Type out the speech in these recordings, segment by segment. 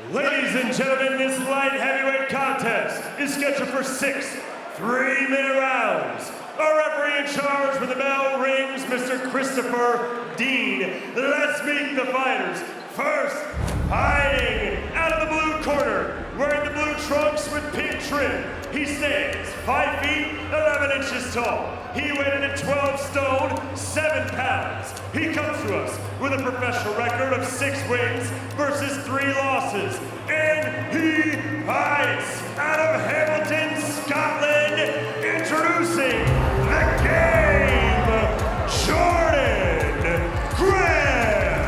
Ladies and gentlemen, this light heavyweight contest is scheduled for 6 3-minute rounds. Our referee in charge when the bell rings, Mr. Christopher Dean. Let's meet the fighters. First, fighting out of the blue corner, wearing the blue trunks with pink trim. He stands 5 feet, 11 inches tall. He weighed in at 12 stone, 7 pounds. He comes to us with a professional record of 6 wins versus 3 losses. And he fights out of Hamilton, Scotland, introducing the game, Jordan Grant.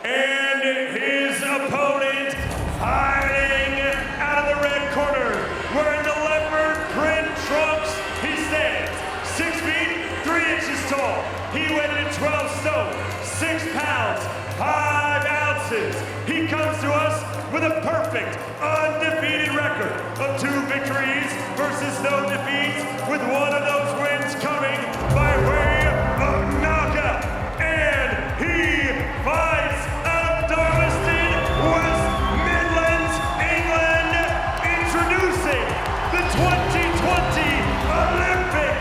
And his opponent fighting out of the red corner, wearing the leopard print trunks. He stands 6 feet, 3 inches tall. He weighed in at 12 stone, 6 pounds, 5 ounces. He comes to us with a perfect, undefeated record of 2 victories versus no defeats, with one of those wins coming by way of knockout. And he fights out of Darlaston, West Midlands, England, introducing the 2020 Olympic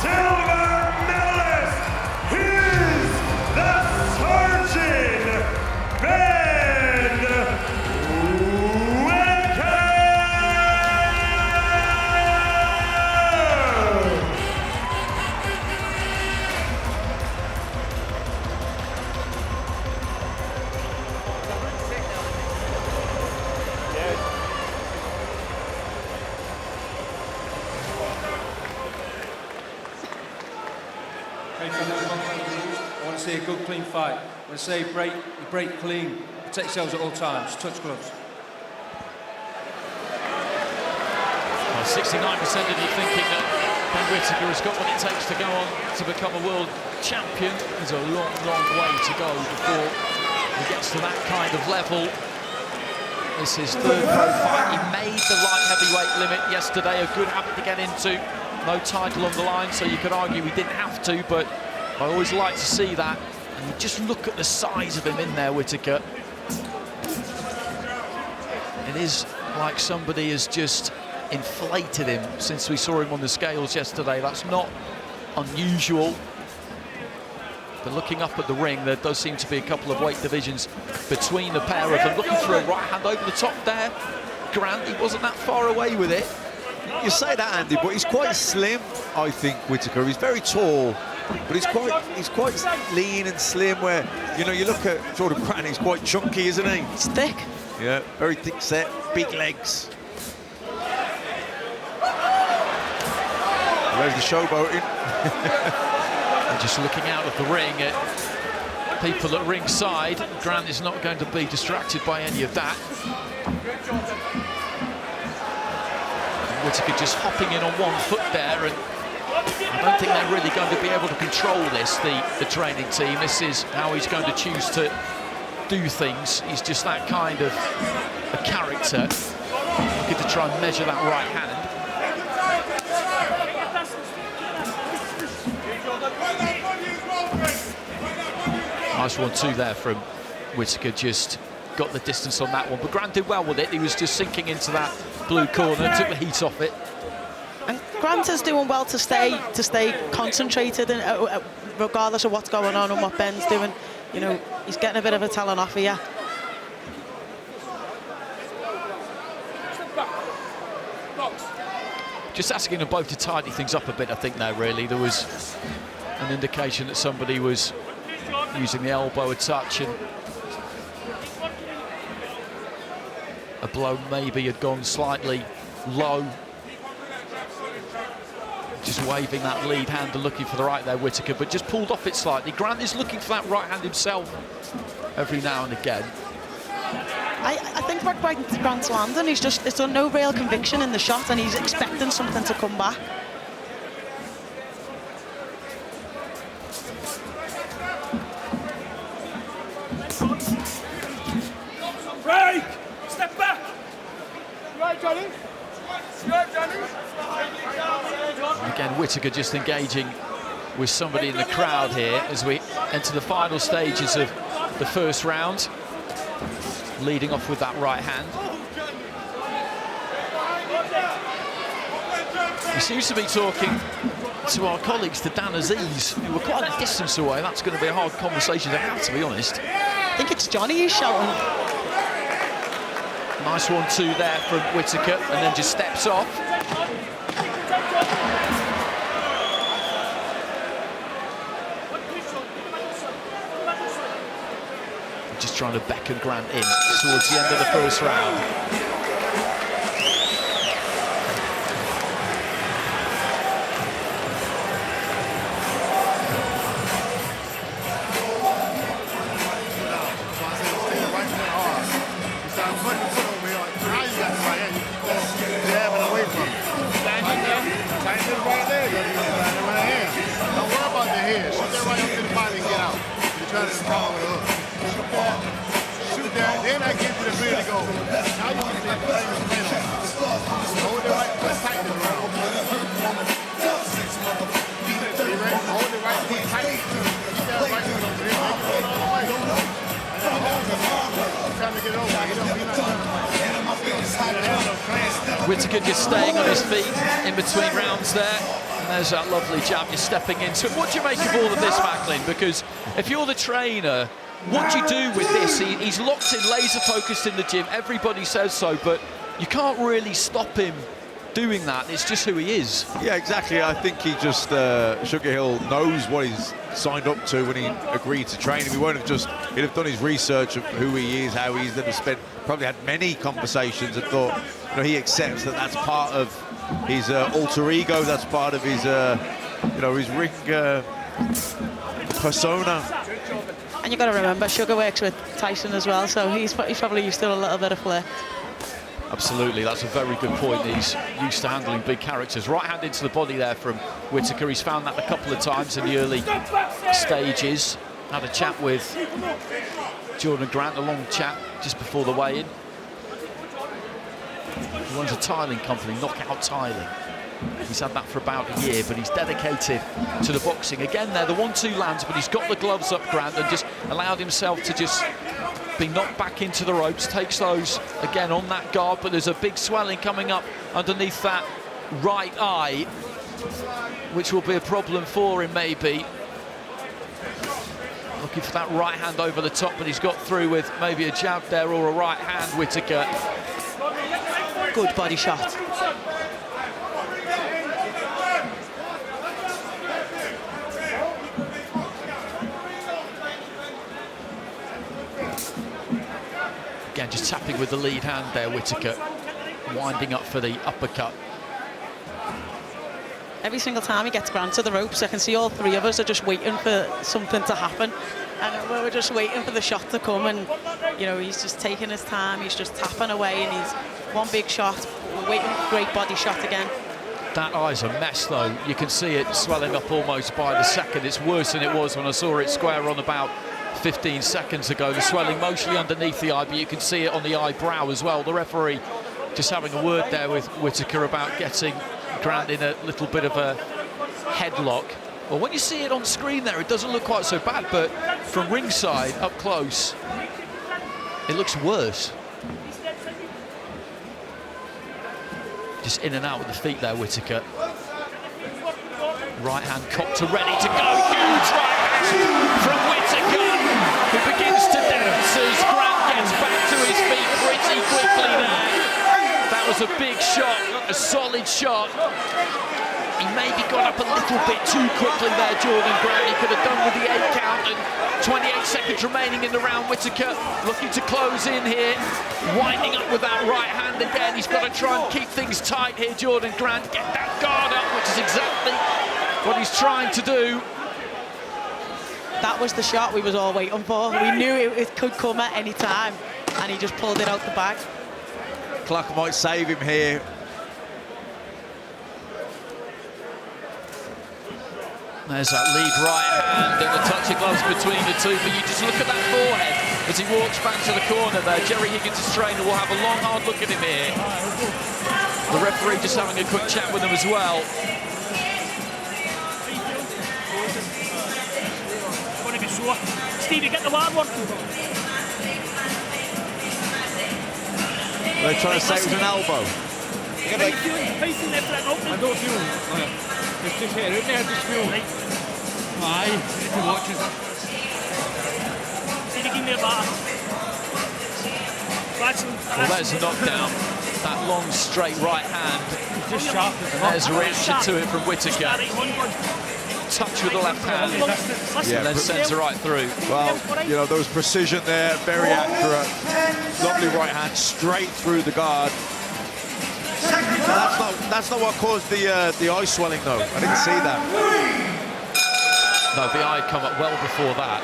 silver medalist. He's the Sergeant Ben Whittaker! I want to see a good, clean fight. I want to say break clean, protect yourselves at all times, touch gloves. Well, 69% of you thinking that Ben Whittaker has got what it takes to go on to become a world champion. There's a long, long way to go before he gets to that kind of level. This is his 3rd pro fight. He made the light heavyweight limit yesterday, a good habit to get into. No title on the line, so you could argue he didn't have to, but I always like to see that. And you just look at the size of him in there, Whittaker. It is like somebody has just inflated him since we saw him on the scales yesterday. That's not unusual. But looking up at the ring, there does seem to be a couple of weight divisions between the pair of them. Looking for a right hand over the top there. Grant, he wasn't that far away with it. You say that, Andy, but he's quite slim, I think, Whittaker. He's very tall, but he's quite lean and slim, where, you know, you look at Jordan Grant, he's quite chunky, isn't he? It's thick. Yeah, very thick set, big legs. There's the showboating. And just looking out of the ring at people at ringside, Grant is not going to be distracted by any of that. Whittaker just hopping in on 1 foot there, and I don't think they're really going to be able to control this, the training team. This is how he's going to choose to do things. He's just that kind of a character, looking to try and measure that right hand. Nice 1-2 there from Whittaker, just got the distance on that one. But Grant did well with it. He was just sinking into that blue corner, took the heat off it. And Grant is doing well to stay concentrated, and regardless of what's going on and what Ben's doing. You know, he's getting a bit of a telling off here. Just asking them both to tidy things up a bit, I think, there, really. There was an indication that somebody was using the elbow a touch, and a blow maybe had gone slightly low. Just waving that lead hand and looking for the right there, Whittaker, but just pulled off it slightly. Grant is looking for that right hand himself every now and again. I think what Grant's landing, it's done no real conviction in the shot, and he's expecting something to come back. Break! Step back! Right, Johnny? Right, Johnny? Again, Whittaker just engaging with somebody in the crowd here as we enter the final stages of the first round, leading off with that right hand. He seems to be talking to our colleagues, to Dan Aziz, who were quite a distance away. That's going to be a hard conversation to have, to be honest. I think it's Johnny who's shouting. Nice 1-2 there from Whittaker, and then just steps off. Just trying to beckon Grant in towards the end of the first round. Shoot that, then I give you the ability to go. Now you can take the thing and spin on. Hold it right foot tight to the ground. You ready? Hold it right foot tight. Keep that right foot over there. Make it all the way. I'm trying to get over. Whittaker just staying on his feet in between rounds there. And there's that lovely jab just stepping into it. What do you make of all of this, Macklin? Because if you're the trainer, what do you do with this? He's locked in, laser focused in the gym. Everybody says so, but you can't really stop him doing that. It's just who he is. Yeah, exactly. I think he just, Sugar Hill knows what he's signed up to when he agreed to train him. He won't have just, he'd have done his research of who he is, how he is, then have spent, probably had many conversations and thought, you know, he accepts that that's part of his alter ego, that's part of his, you know, his ring persona. And you've got to remember, Sugar works with Tyson as well, so he's probably used to a little bit of flair. Absolutely, that's a very good point. He's used to handling big characters. Right hand into the body there from Whittaker. He's found that a couple of times in the early stages. Had a chat with Jordan Grant, a long chat just before the weigh-in. He runs a tiling company, Knockout Tiling. He's had that for about a year, but he's dedicated to the boxing. Again there, the 1-2 lands, but he's got the gloves up, Grant, and just allowed himself to just be knocked back into the ropes. Takes those, again, on that guard, but there's a big swelling coming up underneath that right eye, which will be a problem for him, maybe. Looking for that right hand over the top, but he's got through with maybe a jab there or a right hand, Whittaker. Good body shot. Again, just tapping with the lead hand there, Whittaker, winding up for the uppercut. Every single time he gets Grant to the ropes, I can see all three of us are just waiting for something to happen. And we're just waiting for the shot to come, and, you know, he's just taking his time, he's just tapping away, and he's one big shot. We're waiting for a great body shot again. That eye's a mess, though. You can see it swelling up almost by the second. It's worse than it was when I saw it square on about 15 seconds ago. The swelling mostly underneath the eye, but you can see it on the eyebrow as well. The referee just having a word there with Whittaker about getting Grant in a little bit of a headlock. Well, when you see it on screen there, it doesn't look quite so bad, but from ringside, up close, it looks worse. Just in and out with the feet there, Whittaker. Right hand cocked to ready to go. Huge right hand from Whittaker, who begins to dance as Grant gets back to his feet pretty quickly there. That was a big shot, a solid shot. He maybe got up a little bit too quickly there, Jordan Grant. He could have done with the 8 count, and 28 seconds remaining in the round. Whittaker looking to close in here, winding up with that right hand again. He's got to try and keep things tight here, Jordan Grant. Get that guard up, which is exactly what he's trying to do. That was the shot we was all waiting for. We knew it could come at any time, and he just pulled it out the bag. Clark might save him here. There's that lead right hand and the touch of gloves between the two, but you just look at that forehead as he walks back to the corner there. Jerry Higgins' trainer will have a long, hard look at him here. The referee just having a quick chat with him as well. sure. Stevie, get the wild one. They're trying to say it was an elbow. How are you feeling after that opening? I don't feel it's just here, isn't it? I just feel Right. aye, if you watch it. Stevie, give me a bar. Well, there's a knockdown. That long, straight right hand. It's just sharp. There's a reaction to it from Whittaker. Touch with the left hand, and then sends it right through. Well, you know, there was precision there, very accurate. Lovely right hand, straight through the guard. That's not what caused the eye swelling, though. I didn't see that. No, the eye come up well before that.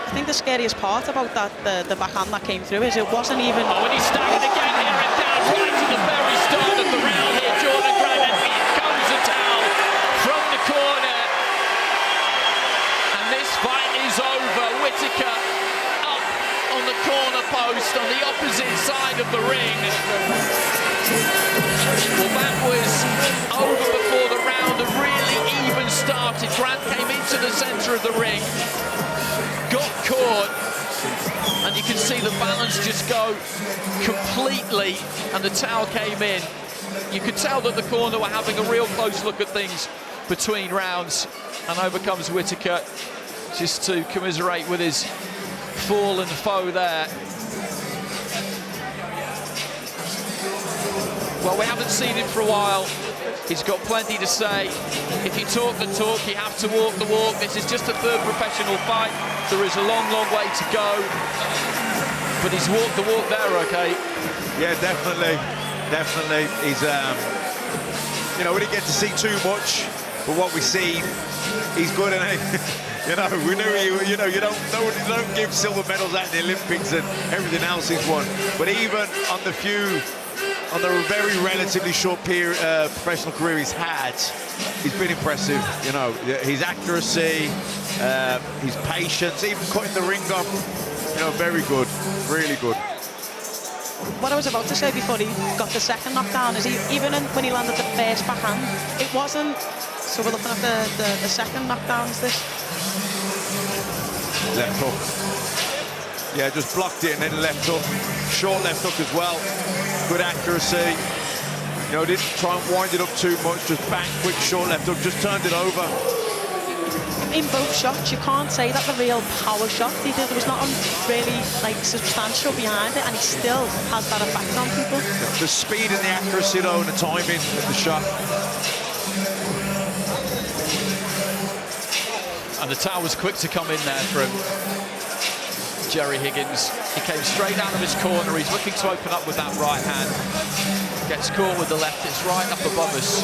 I think the scariest part about that, the backhand that came through, is it wasn't even... Oh, and he's staggered again here and down right to the very start of the round here. Jordan Graham, and in comes the towel from the corner. And this fight is over. Whittaker up on the corner post on the opposite side of the ring. Well, that was over before the round had really even started. Grant came into the centre of the ring, got caught, and you can see the balance just go completely, and the towel came in. You could tell that the corner were having a real close look at things between rounds, and over comes Whittaker just to commiserate with his fallen foe there. Well, we haven't seen him for a while. He's got plenty to say. If you talk the talk, you have to walk the walk. This is just a third professional fight. There is a long, long way to go. But he's walked the walk there, okay? Yeah, definitely. Definitely. He's, you know, we didn't get to see too much, but what we see, he's good. And you know, we knew you know, you don't give silver medals out in the Olympics and everything else he's won. But even on the very relatively short period, professional career he's had, he's been impressive. You know, his accuracy, his patience, even cutting the ring up, you know, very good, really good. What I was about to say before he got the second knockdown is even when he landed the first backhand, it wasn't. So we're looking at the second knockdown. Is this? Left hook. Yeah, just blocked it and then left hook. Short left hook as well. Good accuracy. You know, didn't try and wind it up too much. Just bang, quick short left hook. Just turned it over. In both shots, you can't say that the real power shot he did. There was nothing really like substantial behind it, and he still has that effect on people. The speed and the accuracy, though, and the timing of the shot. And the towel was quick to come in there from Jerry Higgins. He came straight out of his corner. He's looking to open up with that right hand. Gets caught with the left. It's right up above us.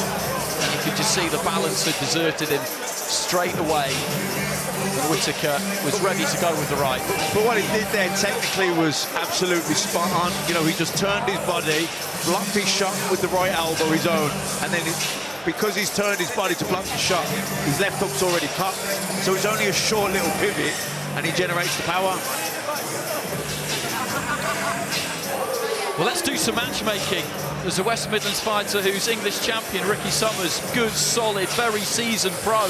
And you can just see the balance had deserted him straight away. Whittaker was ready to go with the right. But what he did there technically was absolutely spot on. You know, he just turned his body, blocked his shot with the right elbow, his own, and then because he's turned his body to block the shot, his left hook's already cut. So it's only a short little pivot, and he generates the power. Well, let's do some matchmaking. There's a West Midlands fighter who's English champion, Ricky Summers. Good, solid, very seasoned pro.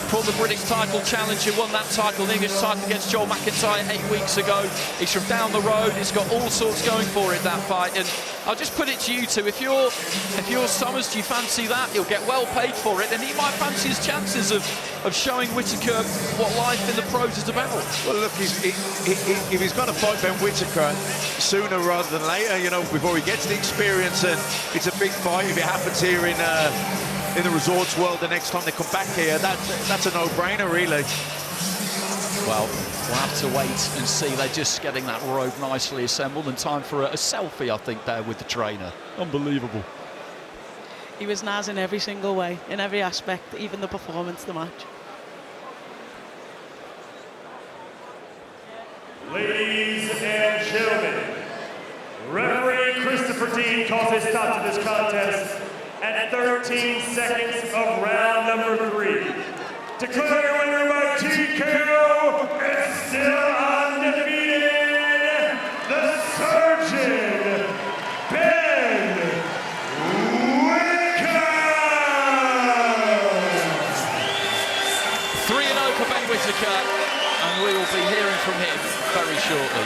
For the British title challenger, won that title, the English title against Joel McIntyre 8 weeks ago. He's from down the road. He's got all sorts going for it, that fight. And I'll just put it to you two. If you're Summers, do you fancy that? He'll get well paid for it, and he might fancy his chances of showing Whittaker what life in the pros is about. Well, look, if he's going to fight Ben Whittaker sooner rather than later, you know, before he gets the experience, and it's a big fight. If it happens here in the resorts world the next time they come back here, that's a no-brainer, really. Well, we'll have to wait and see. They're just getting that robe nicely assembled, and time for a selfie, I think, there with the trainer. Unbelievable. He was nice in every single way, in every aspect, even the performance of the match. Ladies and gentlemen, referee Christopher Dean calls a stop to this contest at 13 seconds of round number 3. Declaring your winner by TKO and still undefeated, the Surgeon, Ben Whittaker! 3-0 for Ben Whittaker. and we will be hearing from him very shortly.